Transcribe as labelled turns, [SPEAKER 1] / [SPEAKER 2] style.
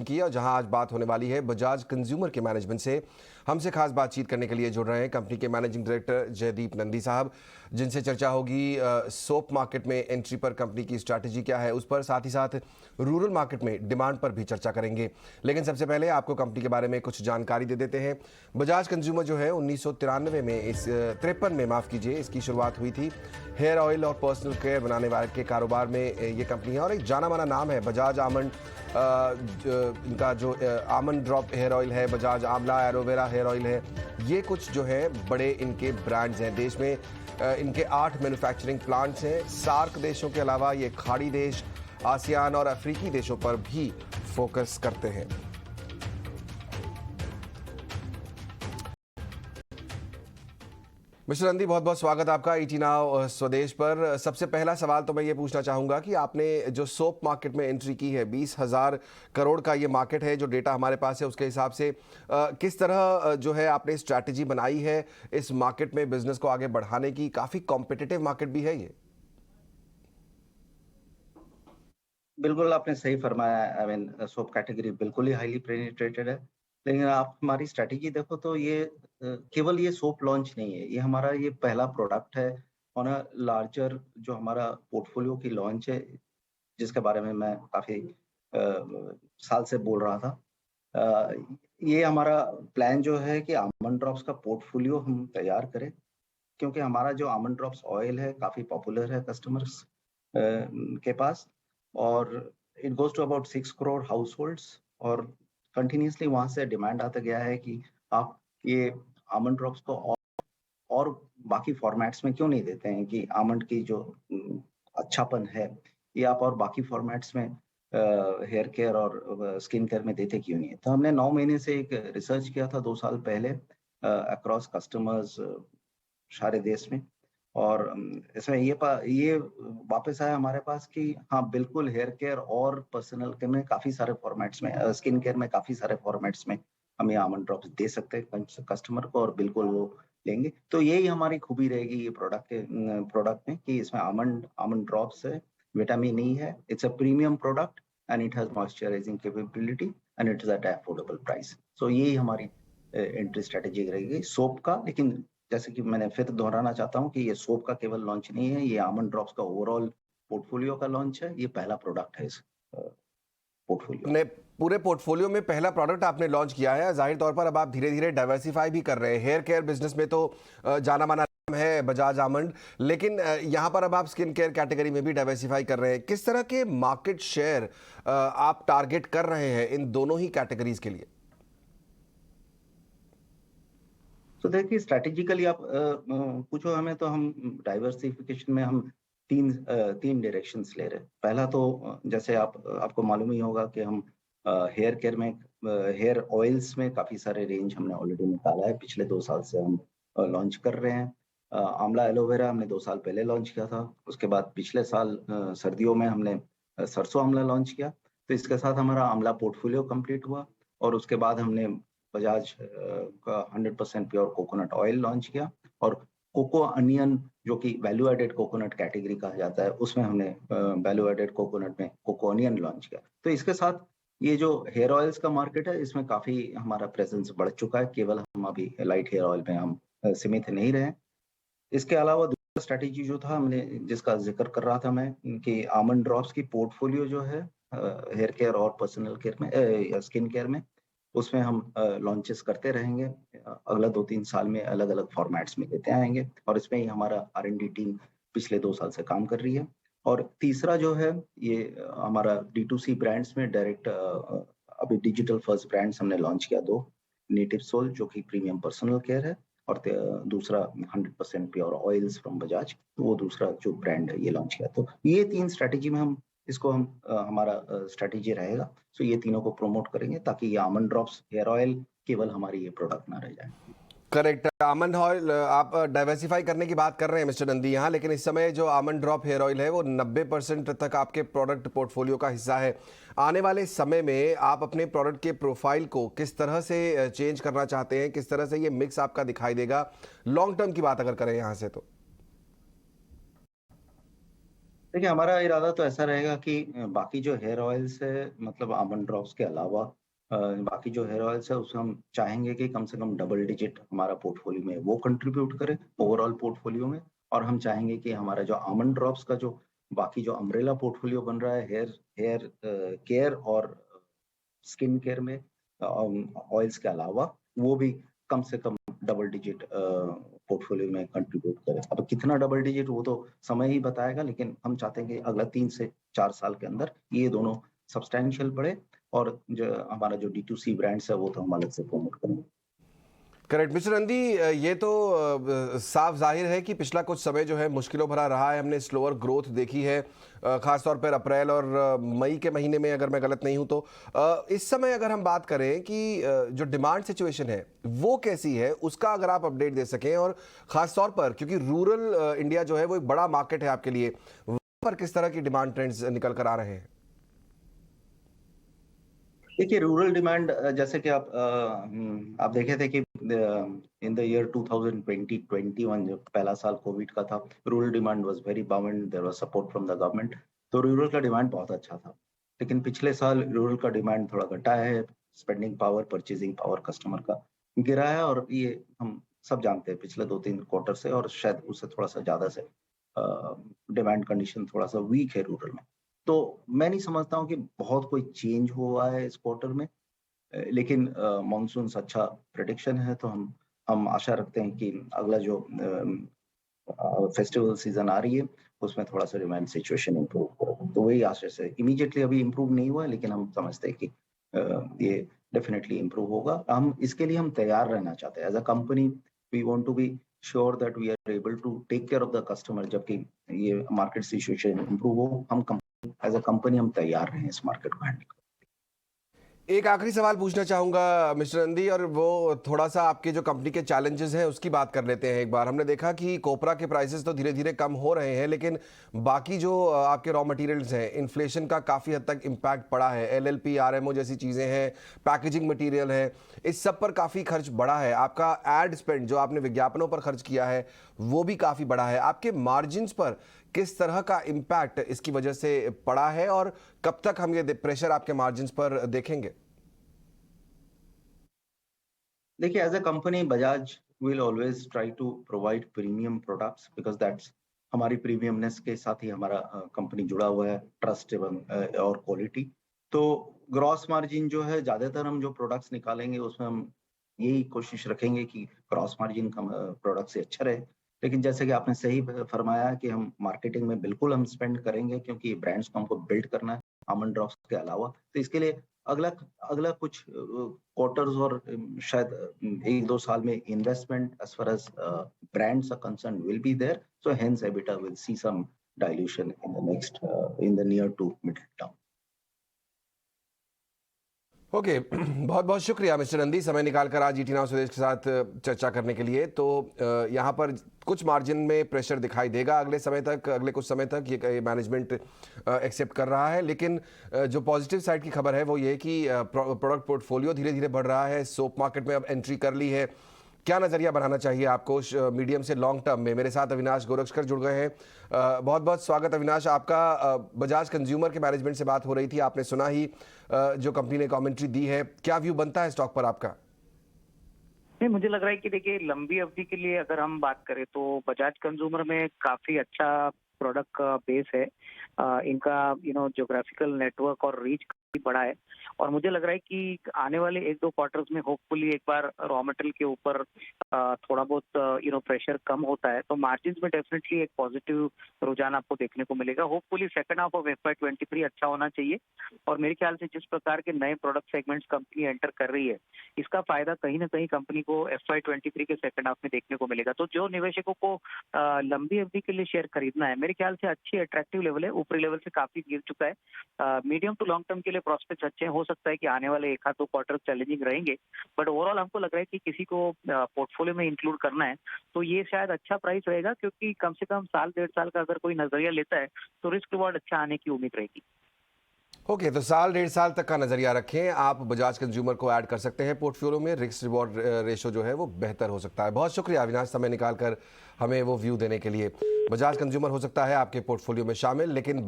[SPEAKER 1] की और जहां आज बात होने वाली है बजाज कंज्यूमर के मैनेजमेंट से। हमसे खास बातचीत करने के लिए जुड़ रहे हैं कंपनी के मैनेजिंग डायरेक्टर जयदीप नंदी साहब, जिनसे चर्चा होगी सोप मार्केट में एंट्री पर कंपनी की स्ट्रैटेजी क्या है उस पर, साथ ही साथ रूरल मार्केट में डिमांड पर भी चर्चा करेंगे। लेकिन सबसे पहले आपको कंपनी के बारे में कुछ जानकारी दे देते हैं। बजाज कंज्यूमर जो है 1993 में इस 53 में माफ़ कीजिए, इसकी शुरुआत हुई थी। हेयर ऑयल और पर्सनल केयर बनाने वाले के कारोबार में ये कंपनी है और एक जाना माना नाम है बजाज आमंड। इनका जो आमंड ड्रॉप हेयर ऑयल है, बजाज आंवला एलोवेरा हेयर ऑयल है, ये कुछ जो है बड़े इनके ब्रांड्स हैं। देश में इनके 8 मैन्युफैक्चरिंग प्लांट्स हैं। सार्क देशों के अलावा ये खाड़ी देश, आसियान और अफ्रीकी देशों पर भी फोकस करते हैं। मिस्टर नंदी, बहुत बहुत स्वागत आपका ईटी नाउ स्वदेश पर। सबसे पहला सवाल तो मैं ये पूछना चाहूँगा कि आपने जो सोप मार्केट में एंट्री की है, 20,000 करोड़ का ये मार्केट है, जो डेटा हमारे पास है उसके हिसाब से किस तरह जो है आपने स्ट्रैटेजी बनाई है इस मार्केट में बिजनेस को आगे बढ़ाने की? काफ़ी कॉम्पिटिटिव मार्केट भी है ये।
[SPEAKER 2] बिल्कुल आपने सही फरमाया। आई मीन सोप कैटेगरी बिल्कुल ही हाईली पेनिट्रेटेड है। लेकिन आप हमारी स्ट्रेटेजी देखो तो ये केवल ये सोप लॉन्च नहीं है, ये हमारा ये पहला प्रोडक्ट है ऑन अ लार्जर जो हमारा पोर्टफोलियो की लॉन्च है, जिसके बारे में मैं काफी साल से बोल रहा था। ये हमारा प्लान जो है कि आमंड ड्रॉप्स का पोर्टफोलियो हम तैयार करें, क्योंकि हमारा जो आमंड ड्रॉप्स ऑयल है काफी पॉपुलर है कस्टमर्स के पास, और it goes to about 6 crore households, और कंटिन्यूसली वहां से डिमांड आता गया है कि आप ये आमंड ड्रॉप्स को और बाकी फॉर्मेट्स में क्यों नहीं देते हैं, कि आमंड की जो अच्छापन है ये आप और बाकी फॉर्मेट्स में हेयर केयर और स्किन केयर में देते क्यों नहीं है। तो हमने 9 महीने से एक रिसर्च किया था 2 साल पहले अक्रॉस कस्टमर्स सारे देश में, और इसमें ये वापस आया हमारे पास कि हाँ बिल्कुल हेयर केयर और पर्सनल केयर में काफी सारे फॉर्मेट्स में, स्किन केयर में काफी सारे फॉर्मेट्स में हम ये आमंड ड्रॉप्स दे सकते हैं कस्टमर को, और बिल्कुल वो लेंगे। तो यही हमारी खूबी रहेगी ये प्रोडक्ट में कि इसमें आमंड ड्रॉप्स है, विटामिन ई है, it's a premium product and it has moisturising capability and it is at affordable price. So यही हमारी एंट्री स्ट्रेटेजी रहेगी सोप का। लेकिन जैसे कि मैंने फिर दोहराना चाहता हूँ कि ये सोप का केवल लॉन्च नहीं है, ये आमंड ड्रॉप्स का ओवरऑल पोर्टफोलियो का लॉन्च है। ये पहला प्रोडक्ट है इस पोर्टफोलियो।
[SPEAKER 1] अपने पूरे पोर्टफोलियो में पहला प्रोडक्ट आपने लॉन्च किया है। जाहिर तौर पर अब आप धीरे धीरे डाइवर्सिफाई भी कर रहे हैं। हेयर केयर बिजनेस में तो जाना माना नाम है बजाज आमंड, लेकिन यहाँ पर अब आप स्किन केयर कैटेगरी में भी डाइवर्सिफाई कर रहे हैं। किस तरह के मार्केट शेयर आप टारगेट कर रहे हैं इन दोनों ही कैटेगरीज के लिए?
[SPEAKER 2] तो देखिए स्ट्रेटेजिकली आप पूछो हमें, तो हम डाइवर्सिफिकेशन में हम तीन डायरेक्शंस ले रहे हैं। पहला तो जैसे आपको मालूम ही होगा कि हम हेयर केयर में हेयर ऑयल्स में काफी सारे रेंज हमने ऑलरेडी निकाला है, पिछले 2 साल से हम लॉन्च कर रहे हैं। आंवला एलोवेरा हमने 2 साल पहले लॉन्च किया था। उसके बाद पिछले साल सर्दियों में हमने सरसों आंवला लॉन्च किया। तो इसके साथ हमारा आंवला पोर्टफोलियो कंप्लीट हुआ, और उसके बाद हमने बजाज का 100% प्योर कोकोनट ऑयल लॉन्च किया, और कोको अनियन जो कि वैल्यू एडेड कोकोनट कैटेगरी कहा जाता है, उसमें हमने वैल्यू एडेड कोकोनट में कोको अनियन लॉन्च किया। तो इसके साथ ये जो हेयर ऑयल्स का मार्केट है, इसमें काफी हमारा प्रेजेंस बढ़ चुका है। केवल हम अभी लाइट हेयर ऑयल में हम सीमित नहीं रहे। इसके अलावा दूसरा स्ट्रेटेजी जो था हमने, जिसका जिक्र कर रहा था मैं, कि आमंड ड्रॉप्स की पोर्टफोलियो जो है हेयर केयर और पर्सनल केयर में या स्किन केयर में, उसमें हम लॉन्चेस करते रहेंगे। अगला 2-3 साल में अलग अलग फॉर्मेट्स में देते आएंगे, और इसमें ही हमारा R&D टीम पिछले 2 साल से काम कर रही है। और तीसरा जो है ये हमारा D2C ब्रांड्स में डायरेक्ट अभी डिजिटल फर्स्ट ब्रांड्स हमने लॉन्च किया 2, नेटिव सोल जो कि प्रीमियम पर्सनल केयर है, और दूसरा 100% प्योर ऑयल्स फ्रॉम बजाज, तो वो दूसरा जो ब्रांड है ये लॉन्च किया। तो ये 3 स्ट्रेटेजी में हम इसको हम हमारा स्ट्रेटेजी रहेगा। सो ये तीनों को प्रमोट करेंगे ताकि ये आमंड ड्रॉप्स हेयर ऑयल केवल हमारी ये प्रोडक्ट ना रह जाए।
[SPEAKER 1] करेक्ट। आमंड ऑयल आप डाइवर्सिफाई करने की बात कर रहे हैं मिस्टर नंदी यहाँ, लेकिन इस समय जो आमंड ड्रॉप हेयर ऑयल है वो 90% तक आपके प्रोडक्ट पोर्टफोलियो का हिस्सा है। आने वाले समय में आप अपने प्रोडक्ट के प्रोफाइल को किस तरह से चेंज करना चाहते हैं? किस तरह से ये मिक्स आपका दिखाई देगा लॉन्ग टर्म की बात अगर करें यहाँ से? तो
[SPEAKER 2] देखिए, हमारा इरादा तो ऐसा रहेगा कि बाकी जो हेयर ऑयल्स है मतलब आलमंड ड्रॉप्स के अलावा बाकी जो हेयर ऑयल्स है उसमें हम चाहेंगे कि कम से कम डबल डिजिट हमारा पोर्टफोलियो में वो कंट्रीब्यूट करे ओवरऑल पोर्टफोलियो में। और हम चाहेंगे कि हमारा जो आलमंड ड्रॉप्स का जो बाकी जो अम्ब्रेला पोर्टफोलियो बन रहा है हेयर हेयर केयर और स्किन केयर में ऑयल्स के अलावा वो भी कम से कम डबल डिजिट पोर्टफोलियो में कंट्रीब्यूट करे। अब कितना डबल डिजिट वो तो समय ही बताएगा, लेकिन हम चाहते हैं कि अगला 3 से 4 साल के अंदर ये दोनों सब्सटैंशियल बढ़े और जो हमारा जो डी2सी ब्रांड्स है वो तो हम अलग से प्रमोट करेंगे।
[SPEAKER 1] करेक्ट मिस्टर नंदी, ये तो साफ जाहिर है कि पिछला कुछ समय जो है मुश्किलों भरा रहा है। हमने स्लोअर ग्रोथ देखी है, खास तौर पर अप्रैल और मई के महीने में, अगर मैं गलत नहीं हूं तो। इस समय अगर हम बात करें कि जो डिमांड सिचुएशन है वो कैसी है, उसका अगर आप अपडेट दे सकें, और खास तौर पर क्योंकि रूरल इंडिया जो है वो एक बड़ा मार्केट है आपके लिए, वहां पर किस तरह की डिमांड ट्रेंड्स निकल कर आ रहे हैं?
[SPEAKER 2] देखिए, रूरल डिमांड जैसे कि आप देखे थे कि इन द ईयर 2020-21 जब पहला साल कोविड का था, rural demand was very bound, there was support from the government, तो रूरल का डिमांड बहुत अच्छा था। लेकिन पिछले साल रूरल का डिमांड थोड़ा घटा है, spending power, purchasing power customer का गिरा है और ये हम सब जानते हैं पिछले 2-3 क्वार्टर से और शायद उससे थोड़ा-सा ज़्यादा से डिमांड कंडीशन थोड़ा-सा वीक है रूरल में। तो मैं नहीं समझता हूँ कि बहुत कोई चेंज हुआ है इस क्वार्टर में। लेकिन मॉनसून अच्छा प्रेडिक्शन है तो हम आशा रखते हैं कि अगला जो फेस्टिवल सीज़न आ रही है उसमें थोड़ा-सा डिमांड सिचुएशन इम्प्रूव होगा। तो वही आशा से इमीडिएटली अभी इम्प्रूव नहीं हुआ है लेकिन हम समझते हैं कि ये डेफिनिटली इम्प्रूव होगा। हम इसके लिए हम तैयार रहना चाहते हैं। As a company we want to be sure that we are able to take care of the customer जबकि ये मार्केट सिचुएशन इम्प्रूव हो। हम एज़ अ कंपनी हम तैयार रहें इस मार्केट को हैंडल करने।
[SPEAKER 1] एक आखिरी सवाल पूछना चाहूंगा मिस्टर नंदी, और वो थोड़ा सा आपके जो कंपनी के चैलेंजेस हैं उसकी बात कर लेते हैं एक बार। हमने देखा कि कोपरा के प्राइसेस तो धीरे धीरे कम हो रहे हैं, लेकिन बाकी जो आपके रॉ मटेरियल्स हैं, इन्फ्लेशन का काफ़ी हद तक इम्पैक्ट पड़ा है। एलएलपी, आरएमओ जैसी चीज़ें हैं, पैकेजिंग मटेरियल है, इस सब पर काफ़ी खर्च बढ़ा है। आपका एड स्पेंड जो आपने विज्ञापनों पर खर्च किया है वो भी काफ़ी बढ़ा है। आपके मार्जिन्स पर किस तरह का इम्पैक्ट इसकी वजह से पड़ा है, और कब तक हम ये प्रेशर आपके मार्जिन्स पर देखेंगे?
[SPEAKER 2] देखिए, as a company Bajaj will always try to provide premium products because that's हमारी प्रीमियमनेस के साथ ही हमारा कंपनी जुड़ा हुआ है, ट्रस्ट एवं और क्वालिटी। तो ग्रॉस मार्जिन जो है ज़्यादातर हम जो प्रोडक्ट्स निकालेंगे उसमें हम यही कोशिश रखेंगे कि ग्रॉस मार्जिन कम प्रोडक्ट से अच्छा रहे। लेकिन जैसे कि आपने सही फरमाया कि हम मार्केटिंग में बिल्कुल हम स्पेंड करेंगे क्योंकि ब्रांड्स को हमको बिल्ड करना है, आलमंड ड्रॉप्स के अलावा। तो इसके लिए अगला अगला कुछ क्वार्टर्स और शायद 1-2 साल में investment as far as brands are concerned will be there. So hence EBITDA will see some dilution in the next in the near to mid term.
[SPEAKER 1] Okay बहुत बहुत शुक्रिया मिस्टर नंदी, समय निकालकर आज ईटी नाउ स्वदेश के साथ चर्चा करने के लिए। तो यहाँ पर कुछ मार्जिन में प्रेशर दिखाई देगा अगले समय तक, अगले कुछ समय तक ये मैनेजमेंट एक्सेप्ट कर रहा है। लेकिन जो पॉजिटिव साइड की खबर है वो ये कि प्रोडक्ट पोर्टफोलियो धीरे धीरे बढ़ रहा है, सोप मार्केट में अब एंट्री कर ली है। क्या नज़रिया बनाना चाहिए आपको मीडियम से लॉन्ग टर्म में? मेरे साथ अविनाश गोरक्षकर जुड़ गए हैं। बहुत बहुत स्वागत अविनाश आपका। बजाज कंज्यूमर के मैनेजमेंट से बात हो रही थी, आपने सुना ही जो कंपनी ने कमेंट्री दी है। क्या व्यू बनता है स्टॉक पर आपका?
[SPEAKER 3] नहीं, मुझे लग रहा है कि देखिए लंबी अवधि के लिए अगर हम बात करें तो बजाज कंज्यूमर में काफी अच्छा प्रोडक्ट का बेस है। इनका ज्योग्राफिकल नेटवर्क और रीच काफी बड़ा है और मुझे लग रहा है कि आने वाले 1-2 क्वार्टर्स में होपफुली एक बार रॉ मटेरियल के ऊपर थोड़ा बहुत प्रेशर कम होता है तो मार्जिन में डेफिनेटली एक पॉजिटिव रुझान आपको देखने को मिलेगा। Hopefully second half of FY23 अच्छा होना चाहिए और मेरे ख्याल से जिस प्रकार के नए प्रोडक्ट सेगमेंट्स कंपनी एंटर कर रही है इसका फायदा कहीं ना कहीं कंपनी को FY23 के सेकंड हाफ में देखने को मिलेगा। तो जो निवेशकों को लंबी अवधि के लिए शेयर खरीदना है मेरे ख्याल से अच्छी अट्रैक्टिव लेवल है, ऊपरी लेवल से काफी गिर चुका है। मीडियम टू लॉन्ग टर्म के लिए प्रोस्पेक्ट्स अच्छे हैं, हो सकता है कि आने वाले 1-2 क्वार्टर चैलेंजिंग रहेंगे बट ओवरऑल हमको लग रहा है कि किसी को पोर्टफोलियो में इंक्लूड करना है तो ये शायद अच्छा प्राइस रहेगा क्योंकि कम से कम साल 1.5 साल का अगर कोई नजरिया लेता है तो रिस्क रिवॉर्ड अच्छा आने की उम्मीद रहेगी।
[SPEAKER 1] ओके, तो साल 1.5 साल तक का नजरिया रखें। आप बजाज कंज्यूमर को ऐड कर सकते हैं पोर्टफोलियो में। रिस्क रिवॉर्ड रेशो जो है वो बेहतर हो सकता है। बहुत शुक्रिया अविनाश, समय निकाल कर हमें वो व्यू देने के लिए। बजाज कंज्यूमर हो सकता है आपके पोर्टफोलियो में शामिल, लेकिन